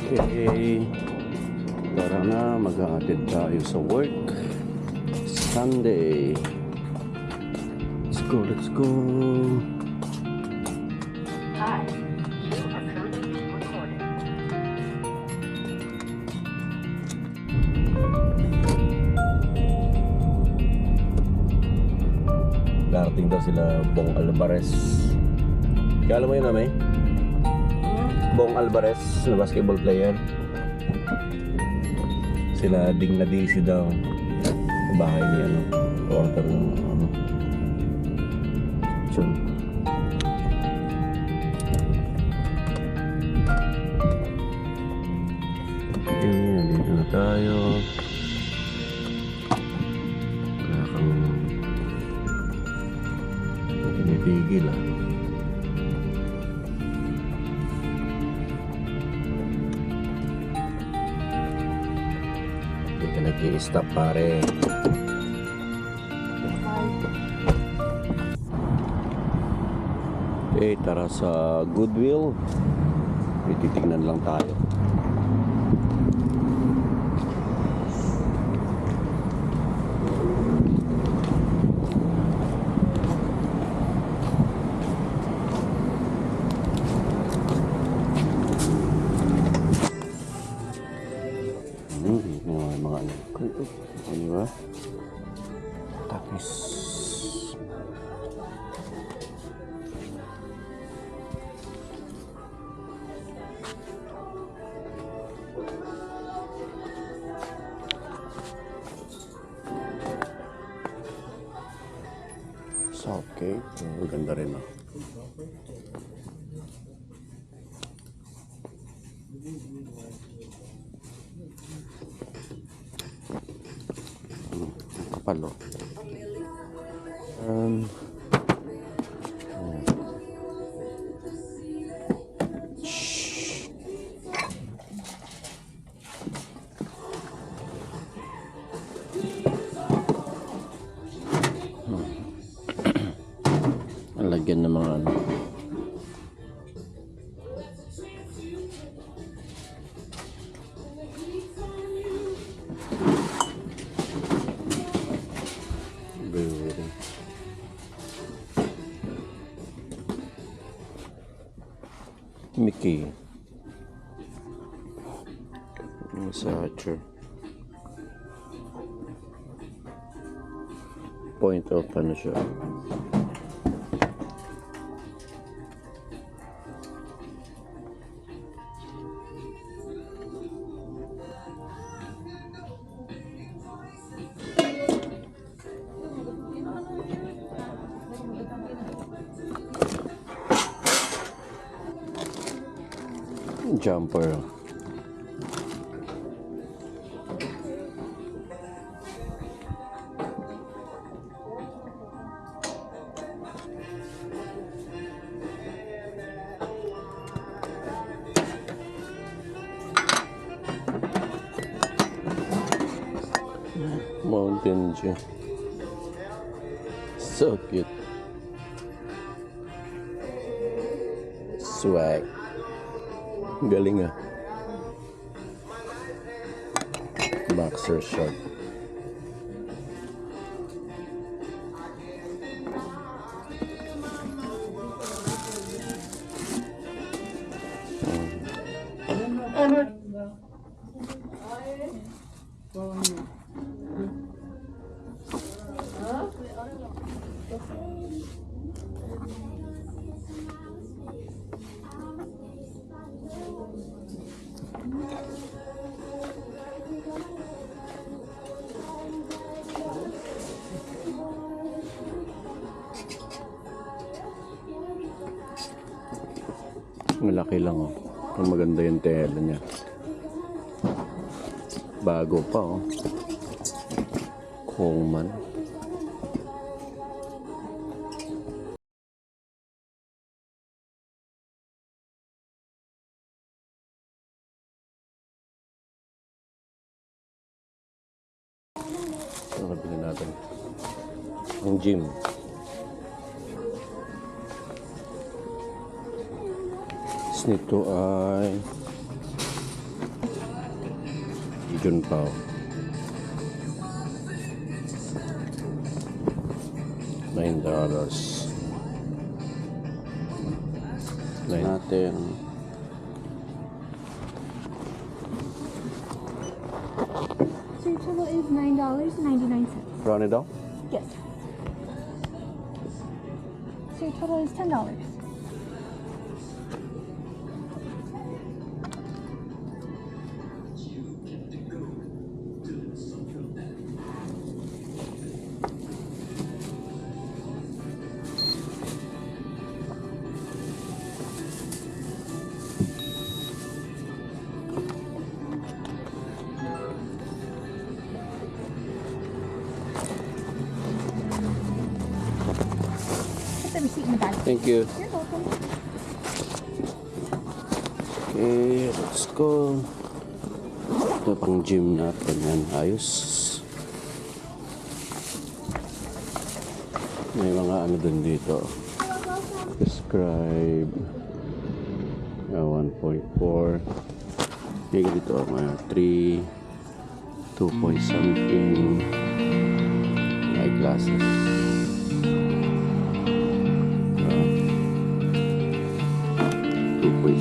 Okay. Tara na, mag-aatid tayo sa work. Sunday. Let's go, let's go. Hi, you are currently being recorded. Darating daw sila Bong Alvarez. Kaya alam mo yun, Amay? Bong Alvarez na basketball player. Sila Ding na Daisy daw. Bahay ni ano, order ng ano. Chun. Okay, nandito na tayo. Wala kang pinipigil ah. Hindi ka nag-i-stop pare. Okay, tara sa Goodwill. Titignan lang tayo. Mga ano. Ano ba? Tapos Southgate. Maganda rin ah. Kapal oh. Shhh. Ang lagyan ng mga ano. Mickey massager, point of ano siya, jumper. Mountain Dew. So cute. Swag. Galing ah. Boxer short. Malaki lang oh. Ang maganda yung tela niya. Bago pa oh. Coleman. Ano bilhin natin? Ang gym. price nito ay Junpao. $9. Natin. So your total is $9.99. Round it down. Yes. So your total is $10. Put the receipt in the bag. Thank you. You're welcome. Okay, let's go. Ito pang gym natin yan. Ayos. May mga ano dun dito. Describe. 1.4. May dito mga 3. 2 point something. Eyeglasses. 2 point